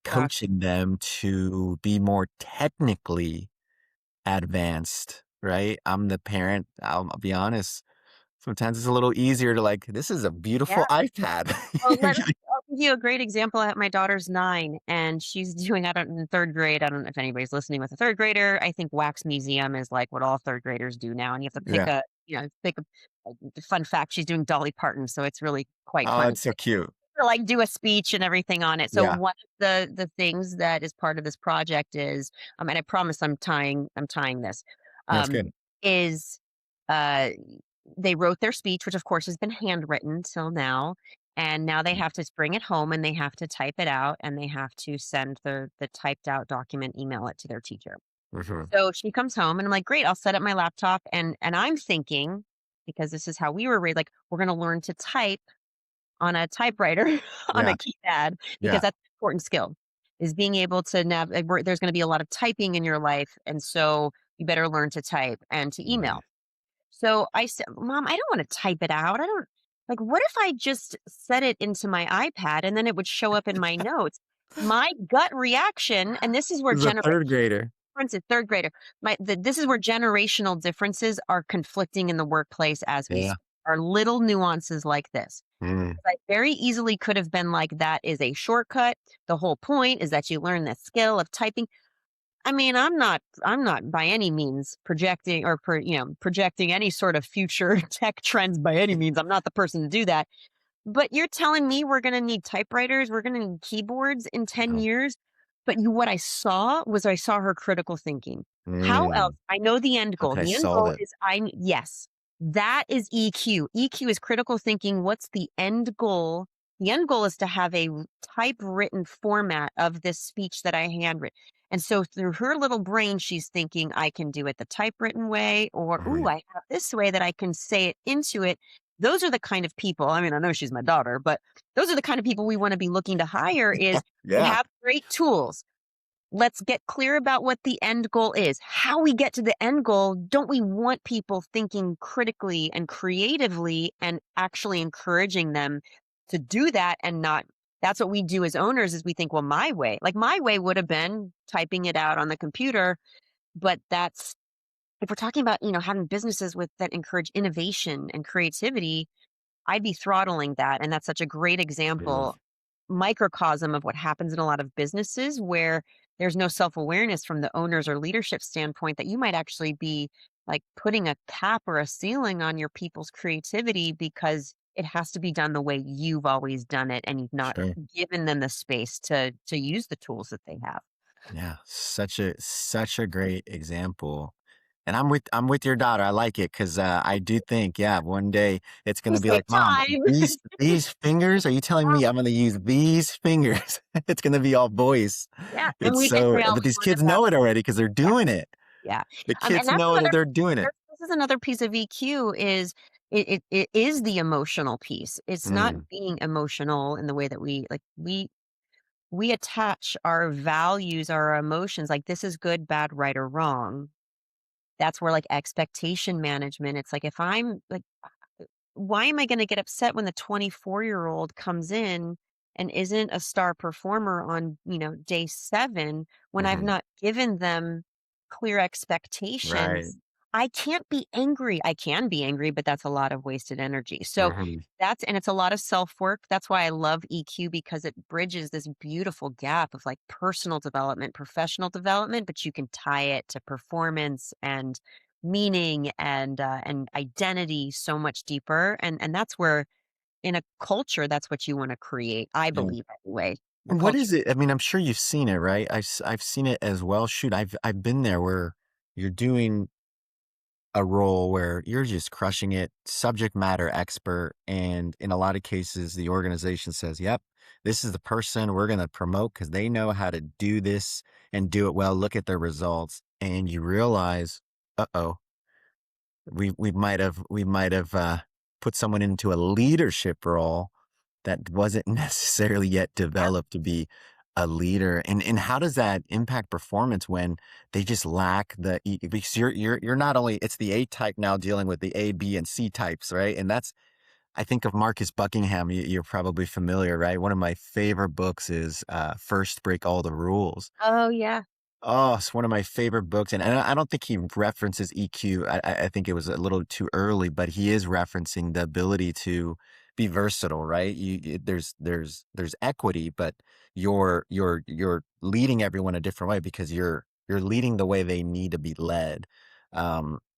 Exactly. coaching them to be more technically advanced? Right? I'm the parent. I'll be honest. Sometimes it's a little easier to like, this is a beautiful iPad. Well, I'll give you a great example. My daughter's 9 and she's doing I don't in 3rd grade. I don't know if anybody's listening with a 3rd grader. I think wax museum is like what all 3rd graders do now, and you have to Yeah. pick a fun fact, she's doing Dolly Parton, so it's really quite Oh, fun it's so cute. to, like, do a speech and everything on it. So Yeah. one of the things that is part of this project is, and I promise I'm tying this, That's um, good. is, uh, they wrote their speech, which of course has been handwritten till now, and now they have to bring it home and they have to type it out and they have to send the typed out document, email it to their teacher. Mhm. So she comes home and I'm like, "Great, I'll set up my laptop," and I'm thinking, because this is how we were raised, like, we're gonna learn to type on a typewriter on a Yeah. keypad because Yeah. that's an important skill, is being able to there's gonna be a lot of typing in your life, and so you better learn to type and to Right. email. So I said, "Mom, I don't wanna type it out. I don't like, what if I just set it into my iPad and then it would show up in my notes?" My gut reaction, and this is where This is a 3rd grader. differences 3rd grader. This is where generational differences are conflicting in the workplace as we Yeah. speak, are little nuances like this. Mm. I very easily could have been like, "That is a shortcut. The whole point is that you learn the skill of typing." I mean, I'm not by any means projecting or projecting any sort of future tech trends by any means. I'm not the person to do that. But you're telling me we're gonna need typewriters, we're gonna need keyboards in 10 Yeah. years? But what I saw her critical thinking. How else Mm. I know the end How goal. can I The end solve goal it? is yes, that is EQ. EQ is critical thinking. What's the end goal? The end goal is to have a typewritten format of this speech that I handwritten. And so through her little brain, she's thinking, I can do it the typewritten way, or, ooh, Right. I have this way that I can say it into it. those are the kind of people, I mean, I know she's my daughter, but those are the kind of people we want to be looking to hire is we Yeah. have great tools. Let's get clear about what the end goal is. How we get to the end goal, don't we want people thinking critically and creatively and actually encouraging them to do that and not that's what we do as owners is we think, well, my way. Like my way would have been typing it out on the computer, but that's if we're talking about, having businesses with that encourage innovation and creativity, I'd be throttling that, and that's such a great Mm. example, microcosm of what happens in a lot of businesses where there's no self-awareness from the owners or leadership standpoint that you might actually be, like, putting a cap or a ceiling on your people's creativity because it has to be done the way you've always done it, and you've not Sure. given them the space to use the tools that they have. Yeah, such a great example. And I'm with your daughter. I like it because I do think, yeah, one day it's We gonna be save like, "Mom, time. these fingers? Are you telling me I'm gonna use these fingers?" It's gonna be all voice. Yeah, and It's we get so railed but these on kids about know it already because 'cause they're yeah. doing it. Yeah, The and kids that's know that another they're doing it. this is another piece of EQ is it is the emotional piece. It's not Mm, being emotional in the way that we attach our values, our emotions, like this is good, bad, right, or wrong. That's where like expectation management, it's like if I'm like why am I gonna get upset when the 24-year-old comes in and isn't a star performer on, day 7 when I've mhm, not given them clear right, expectations? I can't be angry. I can be angry, but that's a lot of wasted energy. So mhm, it's a lot of self-work. That's why I love EQ because it bridges this beautiful gap of like personal development, professional development, but you can tie it to performance and meaning and identity so much deeper and that's where in a culture that's what you want to create, I yeah. believe anyway. A And what culture. is it? I mean, I'm sure you've seen it, right? I've seen it as well. Shoot, I've been there where you're doing a role where you're just crushing it, subject matter expert. And in a lot of cases, the organization says, yep, this is the person we're going to promote because they know how to do this and do it well. Look at their results. And you realize, uh-oh, we might have put someone into a leadership role that wasn't necessarily yet Yeah. developed to be a leader. And how does that impact performance when they just lack the because you're not only it's the A type now dealing with the A, B, and C types, right? And that's I think of Marcus Buckingham. You're probably familiar, right? One of my favorite books is First Break All the Rules. Oh yeah. Oh, it's one of my favorite books, and I don't think he references EQ. I think it was a little too early, but he is referencing the ability to be versatile, right? There's equity, but you're leading everyone a different way because you're leading the way they need to be led.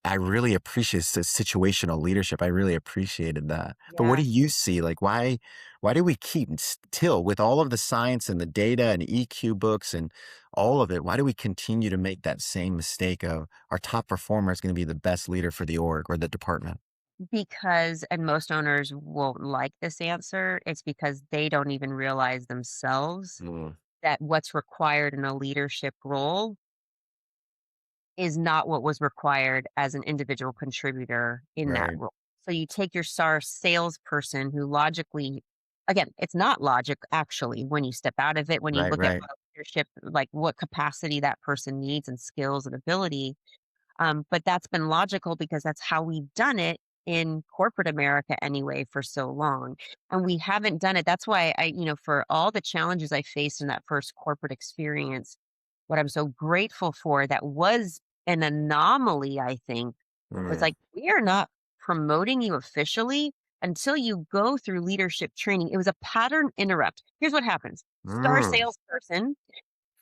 I really appreciate situational leadership. I really appreciated that. But what do Yeah. you see? Like, why do we keep still with all of the science and the data and EQ books and all of it, why do we continue to make that same mistake of our top performer is going to be the best leader for the org or the department? Because and most owners won't like this answer, it's because they don't even realize themselves Mm, that what's required in a leadership role is not what was required as an individual contributor in that right, role. So you take your star salesperson who logically, again, it's not logic actually when you step out of it, when you right, look at right. what a leadership, like what capacity that person needs and skills and ability. But that's been logical because that's how we've done it in corporate America anyway for so long. And we haven't done it. That's why for all the challenges I faced in that first corporate experience, what I'm so grateful for that was an anomaly, I think, was Mm, like, we are not promoting you officially until you go through leadership training. It was a pattern interrupt. Here's what happens. Star mm, salesperson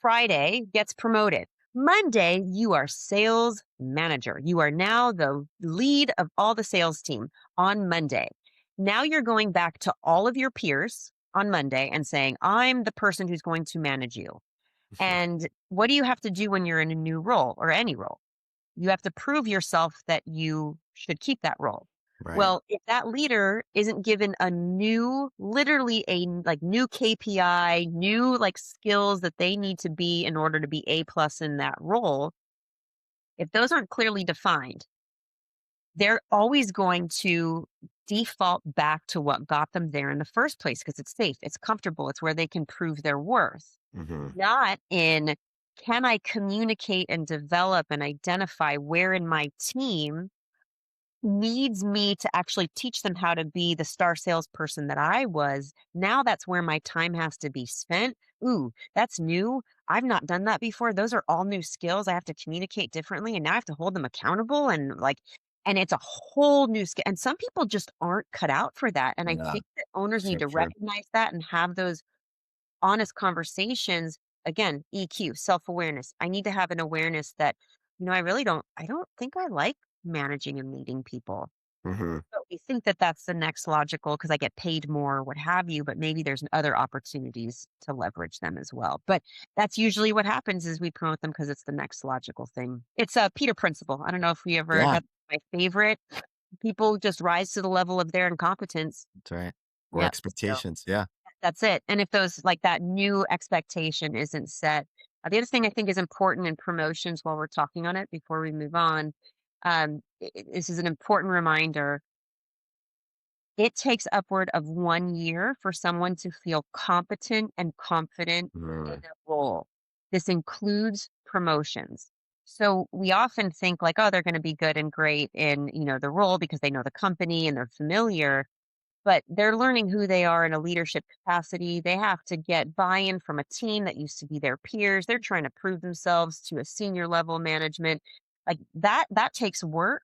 Friday gets promoted. Monday, you are sales manager. You are now the lead of all the sales team on Monday. Now you're going back to all of your peers on Monday and saying, I'm the person who's going to manage you. And what do you have to do when you're in a new role or any role? You have to prove yourself that you should keep that role. right. Well, if that leader isn't given a new, literally a like new KPI, new like skills that they need to be in order to be A plus in that role, if those aren't clearly defined, they're always going to default back to what got them there in the first place because it's safe, it's comfortable, it's where they can prove their worth, Hmm. not in can I communicate and develop and identify where in my team needs me to actually teach them how to be the star salesperson that I was. Now that's where my time has to be spent. Ooh, that's new. I've not done that before. Those are all new skills. I have to communicate differently and now I have to hold them accountable and it's a whole new skill. And some people just aren't cut out for that. And I Yeah, think that owners need so to true. recognize that and have those honest conversations. Again, EQ, self-awareness. I need to have an awareness that, I don't think I like managing and leading people. Hmm. But we think that that's the next logical because I get paid more, what have you, but maybe there's other opportunities to leverage them as well. But that's usually what happens is we promote them because it's the next logical thing. It's a Peter principle. I don't know if we ever Yeah, that's my favorite. People just rise to the level of their incompetence. that's right. Or Yep. So expectations. Yeah. that's it. And if those like that new expectation isn't set. The other thing I think is important in promotions while we're talking on it before we move on, this is an important reminder. It takes upward of 1 year for someone to feel competent and confident in Mm, a role. This includes promotions. So we often think like, oh, they're going to be good and great in, the role because they know the company and they're familiar, but they're learning who they are in a leadership capacity. They have to get buy-in from a team that used to be their peers. They're trying to prove themselves to a senior level management. Like that takes work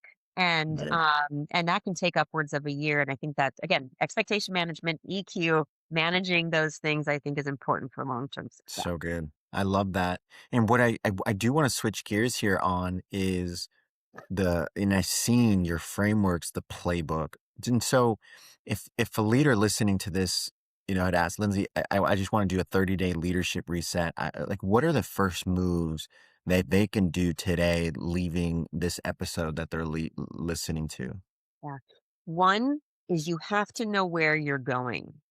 right. and that can take upwards of a year. And I think that again, expectation management, EQ, managing those things I think is important for long-term success. So good. I love that. And what I do want to switch gears here on is and I've seen your frameworks, the playbook. And so if a leader listening to this, I'd ask Lindsay, I just want to do a 30-day leadership reset. Like, what are the first moves that they can do today, leaving this episode that they're listening to? Yeah. One is you have to know where you're going.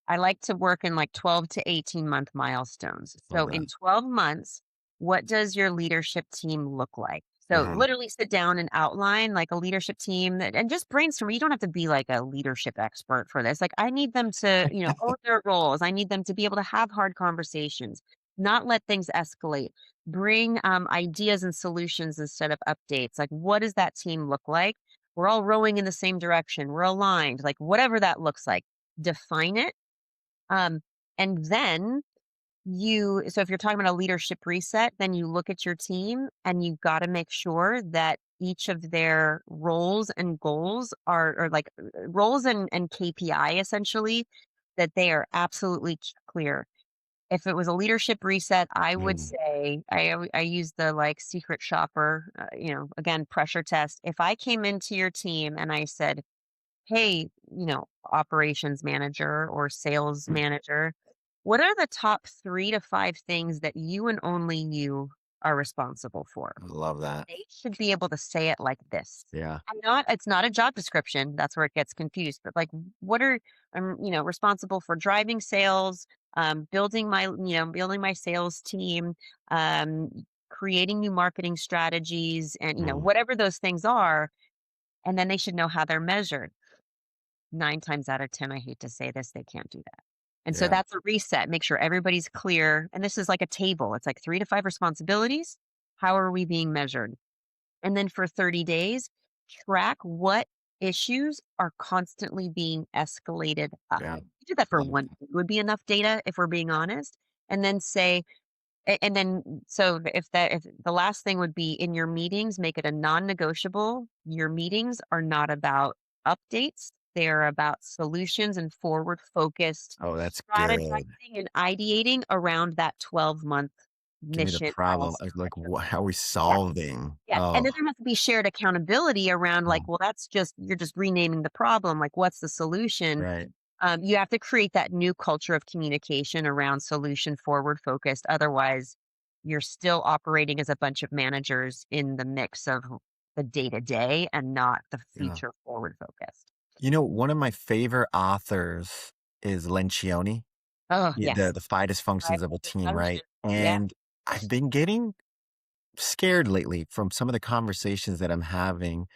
I like to work in like 12 to 18-month milestones. Love So that. in 12 months, what does your leadership team look like? So Hmm. literally sit down and outline like a leadership team and just brainstorm. You don't have to be like a leadership expert for this. Like I need them to, own their roles. I need them to be able to have hard conversations, not let things escalate. Bring ideas and solutions instead of updates. Like what does that team look like? We're all rowing in the same direction. We're aligned. Like whatever that looks like, define it um, and then so if you're talking about a leadership reset, then you look at your team and you've got to make sure that each of their roles and goals or like roles and KPI essentially, that they are absolutely clear. If it was a leadership reset, I would Mm, say I use the like secret shopper, again, pressure test. If I came into your team and I said, hey, operations manager or sales mm, manager, what are the top 3 to 5 things that you and only you are responsible for? I love that. They should be able to say it like this. Yeah. It's not a job description. That's where it gets confused. But like, what are responsible for driving sales, building my sales team, um, creating new marketing strategies, and Mm, whatever those things are, and then they should know how they're measured 9 times out of 10, I hate to say this, they can't do that. And so yeah. that's a reset, make sure everybody's clear, and this is like a table, it's like 3 to 5 responsibilities. How are we being measured? And then for 30 days, track what issues are constantly being escalated up. Yeah. You do that for Love 1 that. week would be enough data if we're being honest, and then say and then so if the last thing would be in your meetings, make it a non-negotiable. Your meetings are not about updates. They're about solutions and forward focused Oh, that's good. strategizing and ideating around that 12-month Give me the mission problem. milestone Like, that you're how are we yeah, solving? yeah. And Oh, then there has to be shared accountability around like, oh, well, you're just renaming the problem. Like, what's the solution? right. You have to create that new culture of communication around solution forward focused. Otherwise, you're still operating as a bunch of managers in the mix of the day to day and not the Yeah. future forward focused. One of my favorite authors is Lencioni, Oh, yes. the five Right. dysfunctions of a team, Dysfunction. right? Yeah. And I've been getting scared lately from some of the conversations that I'm having.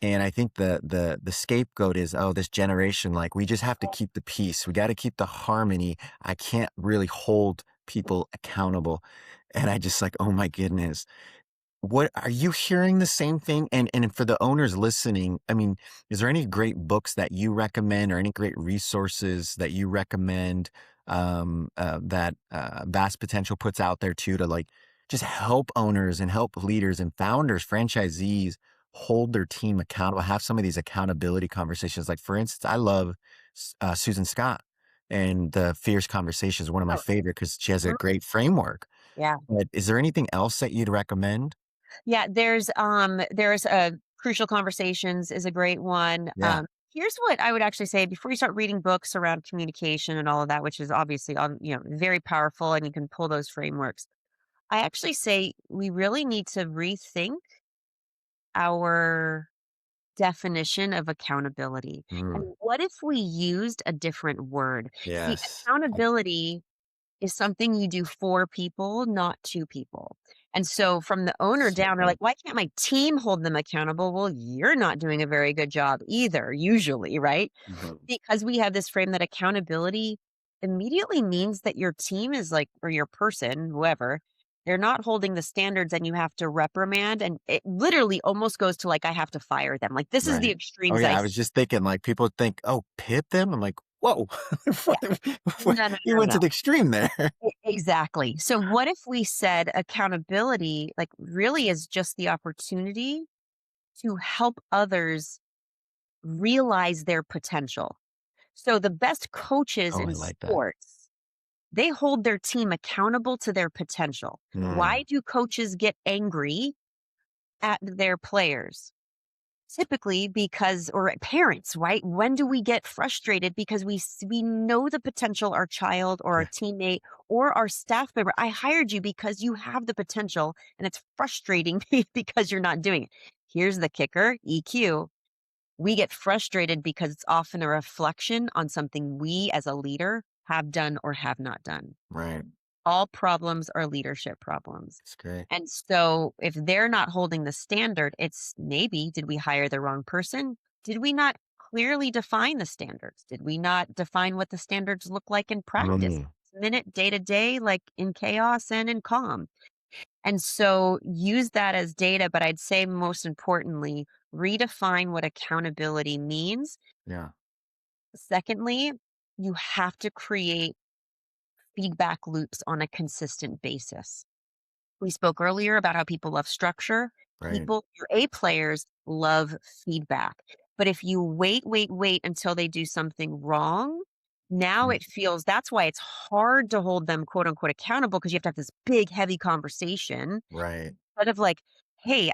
And I think the scapegoat is, oh, this generation, like we just have to keep the peace. We got to keep the harmony. I can't really hold people accountable. And I just like, oh my goodness. What are you hearing the same thing? And for the owners listening, I mean, is there any great books that you recommend or any great resources that you recommend that Vast Potential puts out there too to like just help owners and help leaders and founders, franchisees hold their team accountable, have some of these accountability conversations. Like for instance, I love Susan Scott and the Fierce Conversations, one of my Oh, favorite because she has a mhm. great framework. Yeah. But is there anything else that you'd recommend? Yeah, there's Crucial Conversations is a great one. Yeah. Here's what I would actually say before you start reading books around communication and all of that, which is obviously very powerful and you can pull those frameworks. I actually say we really need to rethink our definition of accountability. Mm, And what if we used a different word? See, yes. accountability is something you do for people, not to people. And so from the owner So down, they're good. like, why can't my team hold them accountable? Well, you're not doing a very good job either, usually, right? Mhm. Because we have this frame that accountability immediately means that your team is like, or your person, whoever, they're not holding the standards and you have to reprimand. And it literally almost goes to like, I have to fire them. Like, this is the Right. Oh, extremes yeah, I I see. was just thinking, like, people think, "Oh, pip them?" I'm like, "Whoa." Yeah. What what No, no, you no, went no. to the extreme there. Exactly. So what if we said accountability, like, really is just the opportunity to help others realize their potential? So the best coaches Oh, I in like that. sports, they hold their team accountable to their potential. Why Mm, do coaches get angry at their players? Typically because or parents, right? When do we get frustrated because we know the potential our child or our yeah, teammate or our staff member. I hired you because you have the potential and it's frustrating me because you're not doing it. Here's the kicker, EQ. We get frustrated because it's often a reflection on something we as a leader have done or have not done. right. All problems are leadership problems. It's great. And so if they're not holding the standard, it's maybe did we hire the wrong person? Did we not clearly define the standards? Did we not define what the standards look like in practice? Mm, Minute, day to day, like in chaos and in calm. And so use that as data, but I'd say most importantly, redefine what accountability means. yeah, Secondly, you have to create feedback loops on a consistent basis. We spoke earlier about how people love structure. right. Your A players love feedback. But if you wait until they do something wrong, now Mm, it feels that's why it's hard to hold them quote unquote accountable because you have to have this big, heavy conversation right. instead of like, hey,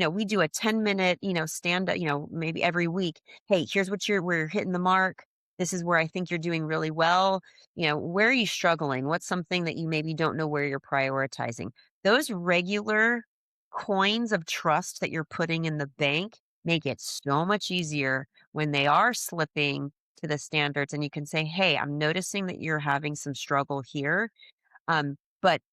we do a 10-minute, stand up, maybe every week. Hey, here's what we're hitting the mark. This is where I think you're doing really well. Where are you struggling? What's something that you maybe don't know where you're prioritizing? Those regular coins of trust that you're putting in the bank make it so much easier when they are slipping to the standards and you can say, hey, I'm noticing that you're having some struggle here.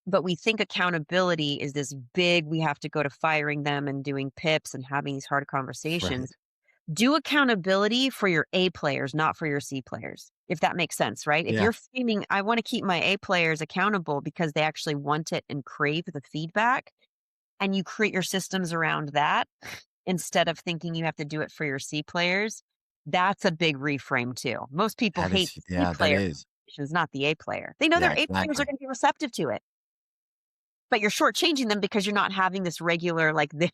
But we think accountability is this big, we have to go to firing them and doing pips and having these hard conversations. Right. Do accountability for your A players, not for your C players, if that makes sense, right? If Yeah, you're framing, I want to keep my A players accountable because they actually want it and crave the feedback, and you create your systems around that instead of thinking you have to do it for your C players, that's a big reframe too. Most people that hate is the C yeah, that player, is. is not the A player. They know Yeah, their A players are exactly. going to be receptive to it. But you're shortchanging them because you're not having this regular, like, they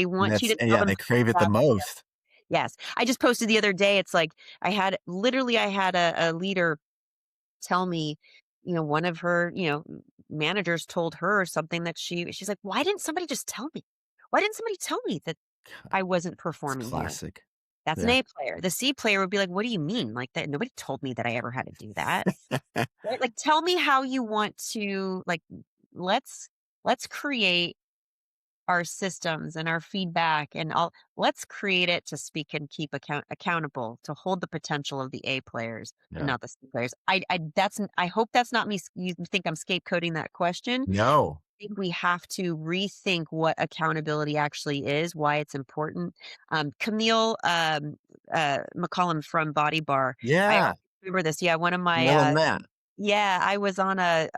want you That's to tell yeah, them they crave it the stuff. most. Yes. I just posted the other day, it's like, I had a leader tell me, one of her, managers told her something that she's like, "Why didn't somebody just tell me? Why didn't somebody tell me that I wasn't It's performing here?" classic. That's an Yeah. A player. The C player would be like, "What do you mean? Like, that nobody told me that I ever had to do that." Right? Like, tell me how you want to, like, let's create our systems and our feedback and all. Let's create it to speak and keep accountable to hold the potential of the A players and Yeah. not the C players. I hope that's not me. You think I'm scapegoating that question, No. think we have to rethink what accountability actually is, why it's important. Camille McCollum from Body Bar, I Yeah. always remember this. Yeah, one of my Camille and Matt. yeah, I was on a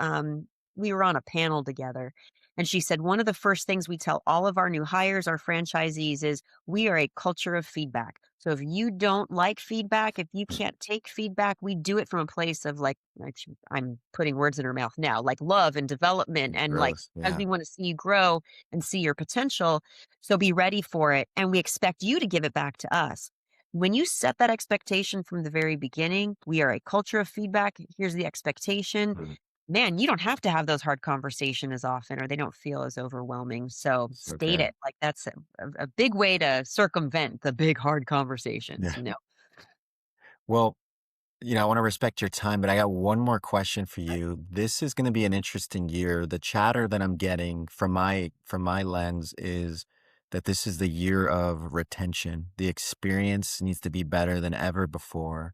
we were on a panel together, and she said one of the first things we tell all of our new hires, our franchisees, is we are a culture of feedback. So if you don't like feedback, if you can't take feedback, we do it from a place of like, actually, I'm putting words in her mouth now, like love and development and like Gross. because Yeah. we want to see you grow and see your potential. So be ready for it. And we expect you to give it back to us. When you set that expectation from the very beginning, we are a culture of feedback. Here's the expectation. Mhm. Man, you don't have to have those hard conversations as often or they don't feel as overwhelming. So It's state okay. it. Like that's a big way to circumvent the big hard conversations, Yeah. you know. Well, I want to respect your time, but I got one more question for you. This is going to be an interesting year. The chatter that I'm getting from my lens is that this is the year of retention. The experience needs to be better than ever before.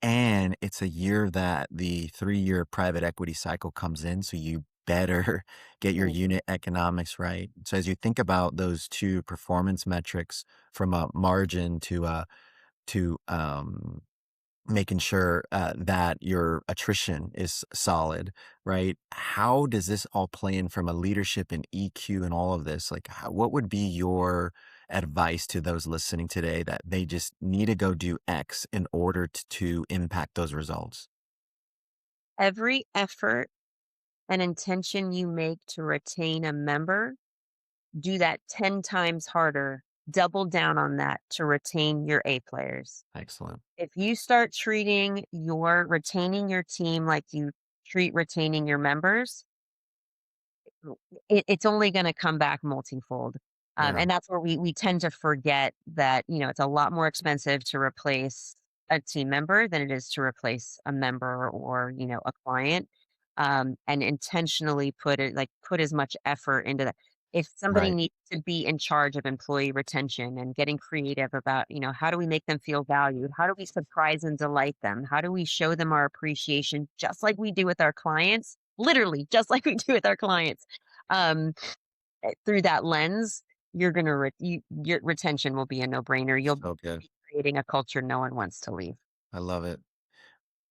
And it's a year that the 3-year private equity cycle comes in. So you better get your Mm. unit economics right. So as you think about those two performance metrics from a margin to making sure that your attrition is solid, right? How does this all play in from a leadership and EQ and all of this? Like, what would be your advice to those listening today that they just need to go do X in order to impact those results? Every effort and intention you make to retain a member, do that 10 times harder. Double down on that to retain your A players. Excellent. If you start treating your retaining your team like you treat retaining your members, it's only gonna come back multifold. Yeah. And that's where we tend to forget that, it's a lot more expensive to replace a team member than it is to replace a member or, a client. And intentionally put as much effort into that. If somebody Right. needs to be in charge of employee retention and getting creative about, how do we make them feel valued? How do we surprise and delight them? How do we show them our appreciation just like we do with our clients? Literally, just like we do with our clients. Um, Through that lens, you're gonna your retention will be a no-brainer. You'll So good. be creating a culture no one wants to leave. I love it.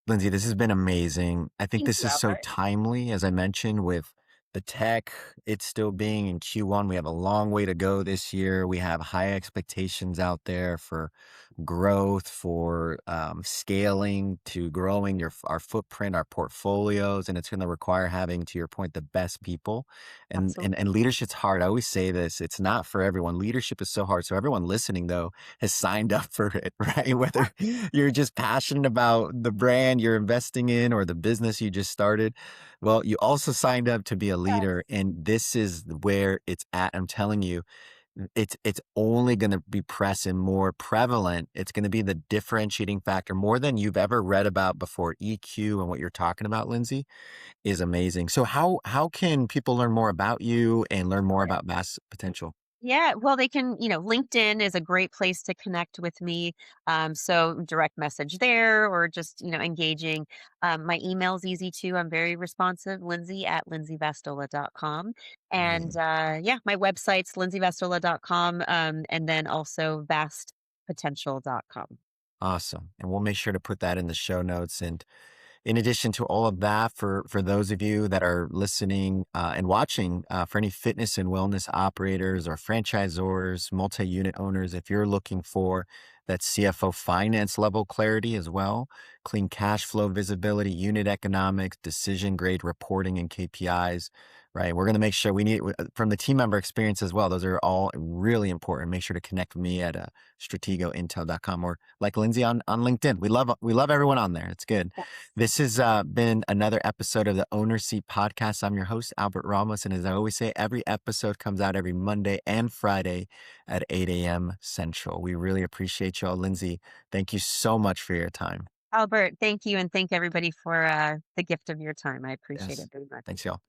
Lindsay, this has been amazing. I think Thank this you, is so Albert. timely, as I mentioned, with the tech. It's still being in Q1. We have a long way to go this year. We have high expectations out there for growth, for scaling, to growing our footprint, our portfolios, and it's going to require having, to your point, the best people. And, Absolutely. and and leadership's hard. I always say this: it's not for everyone. Leadership is so hard. So everyone listening, though, has signed up for it, right? Whether you're just passionate about the brand you're investing in or the business you just started, well, you also signed up to be a leader, and this is where it's at. I'm telling you, it's only going to be pressing more prevalent. It's going to be the differentiating factor more than you've ever read about before. EQ and what you're talking about, Lindsay, is amazing. So how can people learn more about you and learn more about Vast Potential? Yeah, well, they can, LinkedIn is a great place to connect with me. So direct message there or just, engaging. My email's easy too. I'm very responsive, Lindsay at lindsayvastola.com. And Amazing. yeah, my website's lindsayvastola.com. And then also vastpotential.com. Awesome. And we'll make sure to put that in the show notes. And in addition to all of that, for those of you that are listening and watching, for any fitness and wellness operators or franchisors, multi-unit owners, if you're looking for that CFO finance level clarity as well, clean cash flow visibility, unit economics, decision grade reporting and KPIs, right? We're going to make sure we need from the team member experience as well. Those are all really important. Make sure to connect with me at strategointel.com or like Lindsay on LinkedIn. We love everyone on there. It's good. Yes. This has been another episode of the Owner Seat Podcast. I'm your host, Albert Ramos. And as I always say, every episode comes out every Monday and Friday at 8 a.m. Central. We really appreciate y'all. Lindsay, thank you so much for your time. Albert, thank you. And thank everybody for the gift of your time. I appreciate Yes. it very much. Thanks, y'all.